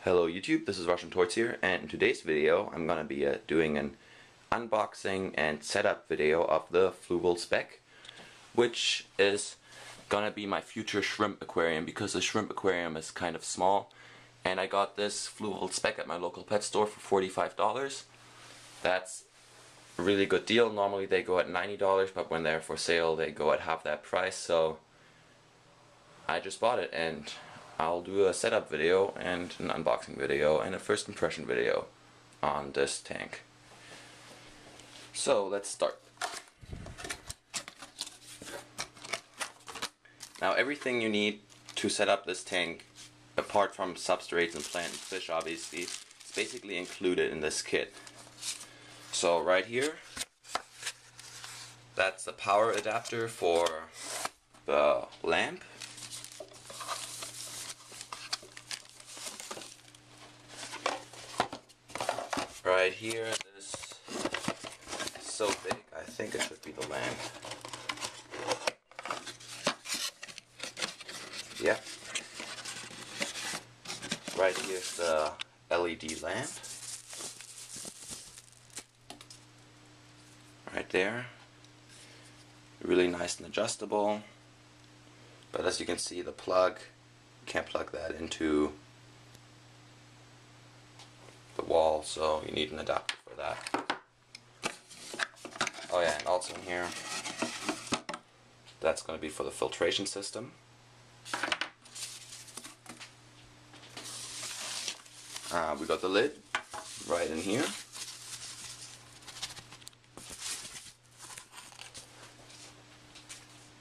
Hello YouTube, this is Russian Toys here, and in today's video I'm going to be doing an unboxing and setup video of the Fluval Spec, which is going to be my future shrimp aquarium because the shrimp aquarium is kind of small, and I got this Fluval Spec at my local pet store for $45. That's a really good deal. Normally they go at $90, but when they're for sale they go at half that price, so I just bought it, and I'll do a setup video and an unboxing video and a first impression video on this tank. So let's start. Now everything you need to set up this tank, apart from substrates and plant and fish obviously, is basically included in this kit. So right here, that's the power adapter for the lamp. Right here, this is so big, I think it should be the lamp. Yeah. Right here's the LED lamp. Right there. Really nice and adjustable. But as you can see, the plug, you can't plug that into the wall, so you need an adapter for that. Oh yeah, and also in here, that's going to be for the filtration system. We got the lid right in here.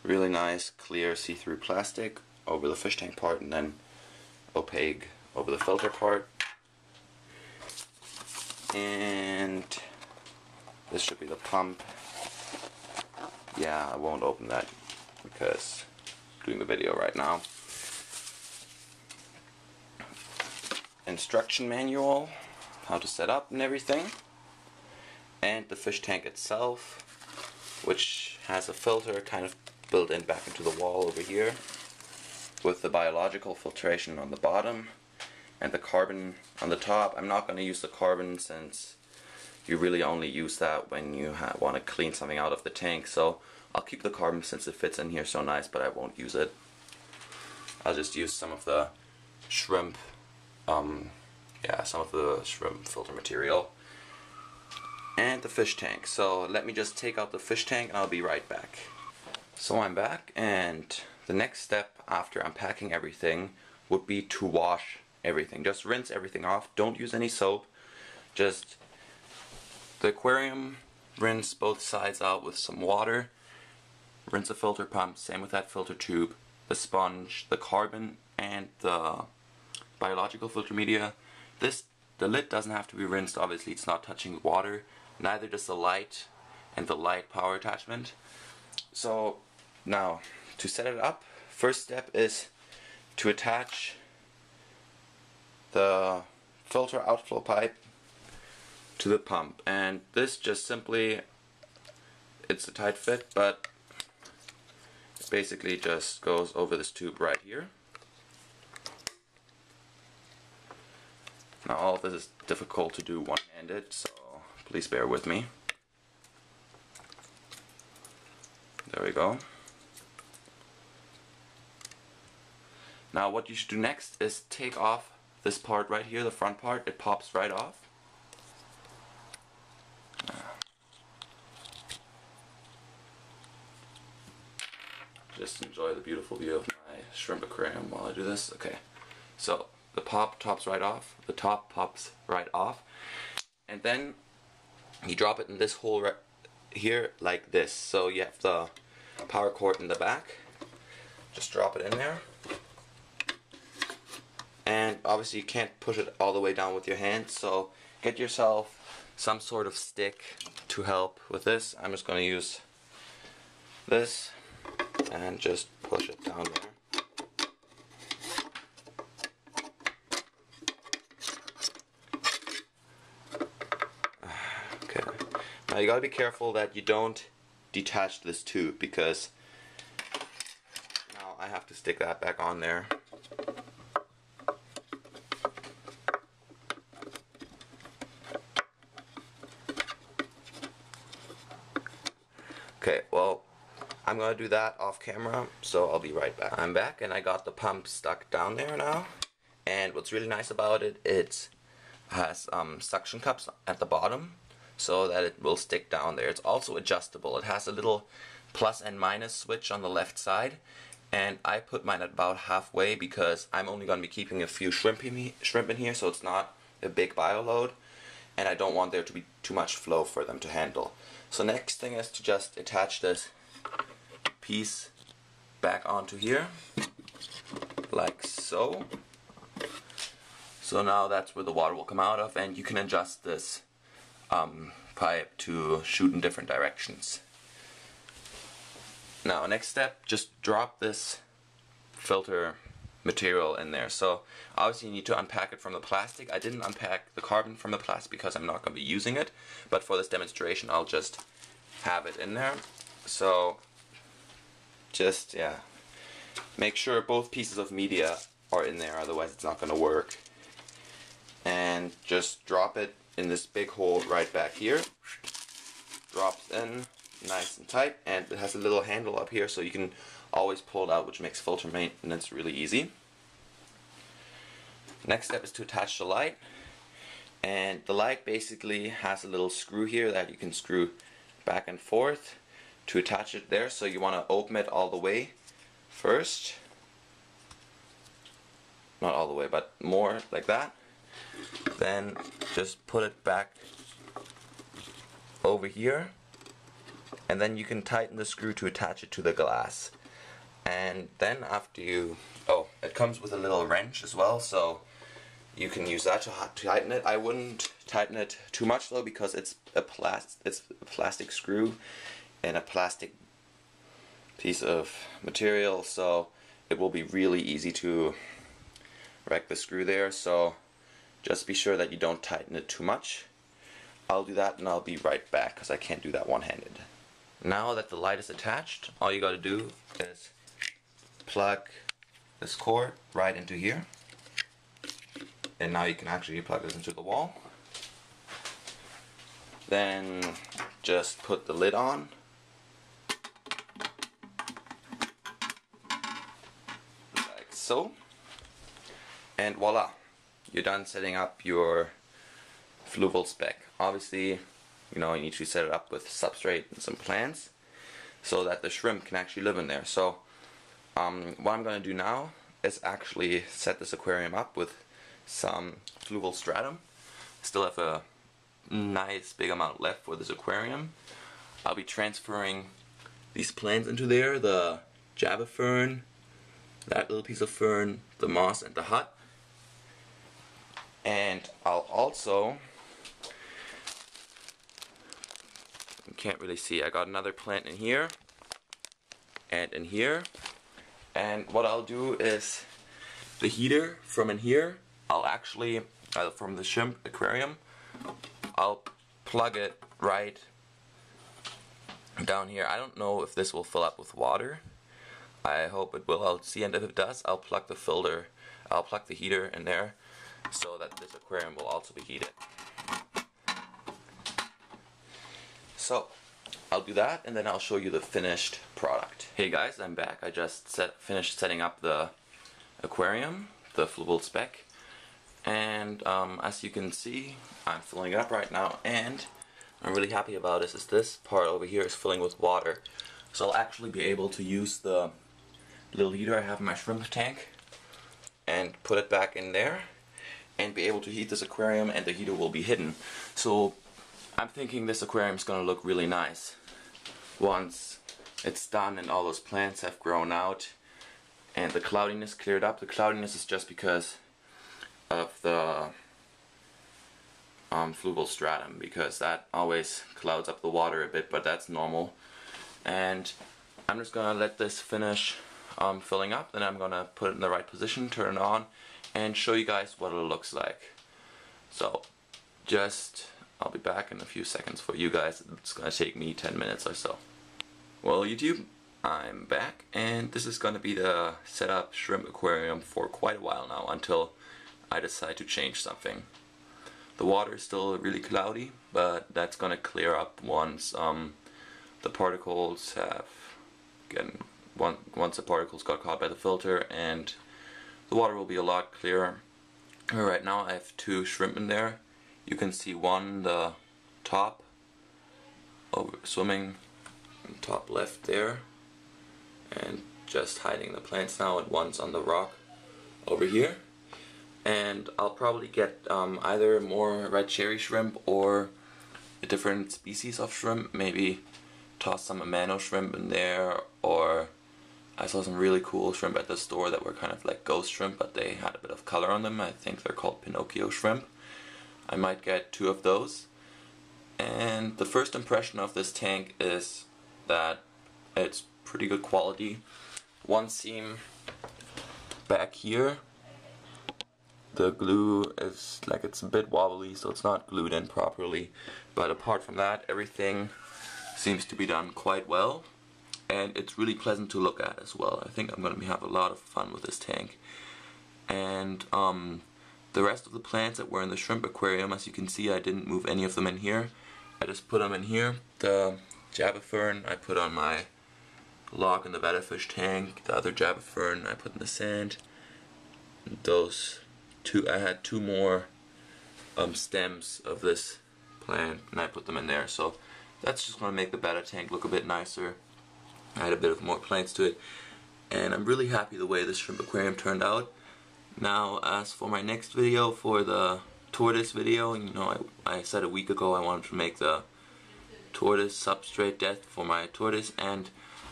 Really nice, clear, see-through plastic over the fish tank part, and then opaque over the filter part. And this should be the pump. Yeah, I won't open that because I'm doing the video right now. Instruction manual, how to set up and everything. And the fish tank itself, which has a filter kind of built in back into the wall over here, with the biological filtration on the bottom and the carbon on the top. I'm not going to use the carbon since you really only use that when you want to clean something out of the tank, so I'll keep the carbon since it fits in here so nice, but I won't use it. I'll just use some of the shrimp, some of the shrimp filter material and the fish tank. So let me just take out the fish tank and I'll be right back. So I'm back, and the next step after unpacking everything would be to wash everything. Just rinse everything off. Don't use any soap. Just the aquarium, rinse both sides out with some water. Rinse the filter pump, same with that filter tube, the sponge, the carbon, and the biological filter media. The lid doesn't have to be rinsed, obviously it's not touching water. Neither does the light and the light power attachment. So now, to set it up, first step is to attach the filter outflow pipe to the pump, and this just simply, it's a tight fit, but it basically just goes over this tube right here. Now all of this is difficult to do one-handed, so please bear with me. There we go. Now what you should do next is take off this part right here, the front part. It pops right off. Just enjoy the beautiful view of my shrimp aquarium while I do this. Okay, so the top pops right off. The top pops right off, and then you drop it in this hole right here like this. So you have the power cord in the back. Just drop it in there. And obviously you can't push it all the way down with your hand, so get yourself some sort of stick to help with this. I'm just going to use this and just push it down there. Okay. Now you gotta be careful that you don't detach this tube, because now I have to stick that back on there. Okay, well, I'm gonna do that off camera, so I'll be right back. I'm back and I got the pump stuck down there now. And what's really nice about it, it has suction cups at the bottom so that it will stick down there. It's also adjustable. It has a little plus and minus switch on the left side, and I put mine at about halfway because I'm only going to be keeping a few shrimp in here, so it's not a big bio load, and I don't want there to be too much flow for them to handle. So next thing is to just attach this piece back onto here, like so. So now that's where the water will come out of, and you can adjust this pipe to shoot in different directions. Now, next step, just drop this filter material in there. So obviously you need to unpack it from the plastic. I didn't unpack the carbon from the plastic because I'm not going to be using it, but for this demonstration I'll just have it in there. So just, yeah, make sure both pieces of media are in there, otherwise it's not going to work. And just drop it in this big hole right back here. Drops in nice and tight, and it has a little handle up here so you can always pull it out, which makes filter maintenance really easy. Next step is to attach the light, and the light basically has a little screw here that you can screw back and forth to attach it there. So you want to open it all the way first, not all the way, but more like that. Then just put it back over here, and then you can tighten the screw to attach it to the glass. And then after you, it comes with a little wrench as well, so you can use that to tighten it. I wouldn't tighten it too much though, because it's a plastic screw and a plastic piece of material, so it will be really easy to wreck the screw there. So just be sure that you don't tighten it too much. I'll do that and I'll be right back because I can't do that one-handed. Now that the light is attached, all you gotta do is plug this cord right into here. And now you can actually plug this into the wall. Then just put the lid on. Like so. And voila! You're done setting up your Fluval Spec. Obviously, you need to set it up with substrate and some plants so that the shrimp can actually live in there. So what I'm going to do now is actually set this aquarium up with some Fluval stratum. Still have a nice big amount left for this aquarium. I'll be transferring these plants into there, the Java fern, that little piece of fern, the moss, and the hut. And I'll also, you can't really see, I got another plant in here and in here. And what I'll do is the heater from in here, I'll actually, from the shrimp aquarium, I'll plug it right down here. I don't know if this will fill up with water. I hope it will. I'll see, and if it does, I'll plug the heater in there, so that this aquarium will also be heated. So I'll do that and then I'll show you the finished product. Hey guys, I'm back. I just finished setting up the aquarium, the Fluval Spec, and as you can see, I'm filling it up right now, and I'm really happy about this part over here is filling with water. So I'll actually be able to use the little heater I have in my shrimp tank and put it back in there and be able to heat this aquarium, and the heater will be hidden. So I'm thinking this aquarium is going to look really nice once it's done and all those plants have grown out and the cloudiness cleared up. The cloudiness is just because of the Fluval stratum, because that always clouds up the water a bit, but that's normal. And I'm just going to let this finish filling up, then I'm going to put it in the right position, turn it on, and show you guys what it looks like. So I'll be back in a few seconds for you guys. It's going to take me 10 minutes or so. Well, YouTube, I'm back, and this is going to be the setup shrimp aquarium for quite a while now, until I decide to change something. The water is still really cloudy, but that's going to clear up once the particles have, again, once the particles got caught by the filter, and the water will be a lot clearer. Right now I have 2 shrimp in there. You can see one, the top, swimming in top left there, and just hiding the plants now, and one's on the rock over here. And I'll probably get either more red cherry shrimp or a different species of shrimp, maybe toss some amano shrimp in there, or I saw some really cool shrimp at the store that were kind of like ghost shrimp, but they had a bit of color on them. I think they're called Pinocchio shrimp. I might get 2 of those. And the first impression of this tank is that it's pretty good quality. One seam back here, the glue is like, it's a bit wobbly, so it's not glued in properly, but apart from that, everything seems to be done quite well, and it's really pleasant to look at as well. I think I'm going to have a lot of fun with this tank. And the rest of the plants that were in the shrimp aquarium, as you can see, I didn't move any of them in here. I just put them in here. The Java Fern I put on my log in the Betta-fish tank. The other Java Fern I put in the sand. Those 2, I had 2 more stems of this plant, and I put them in there. So that's just going to make the Betta tank look a bit nicer. I had a bit of more plants to it, and I'm really happy the way this shrimp aquarium turned out. Now, as for my next video, for the tortoise video, you know, I said a week ago I wanted to make the tortoise substrate depth for my tortoise, and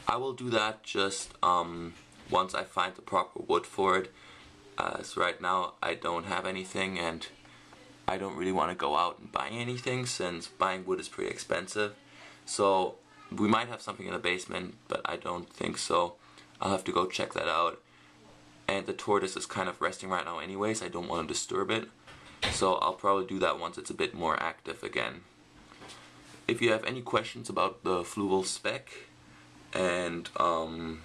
I will do that just once I find the proper wood for it. As right now I don't have anything, and I don't really want to go out and buy anything since buying wood is pretty expensive. So we might have something in the basement, but I don't think so. I'll have to go check that out. And the tortoise is kind of resting right now anyways, I don't want to disturb it. So I'll probably do that once it's a bit more active again. If you have any questions about the Fluval Spec and the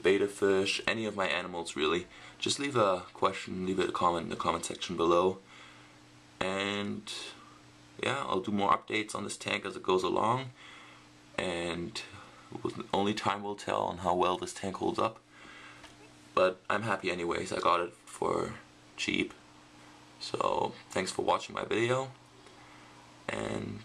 betta fish, any of my animals really, just leave a question, leave a comment in the comment section below. And yeah, I'll do more updates on this tank as it goes along, and only time will tell on how well this tank holds up. But I'm happy anyways, I got it for cheap. So thanks for watching my video, and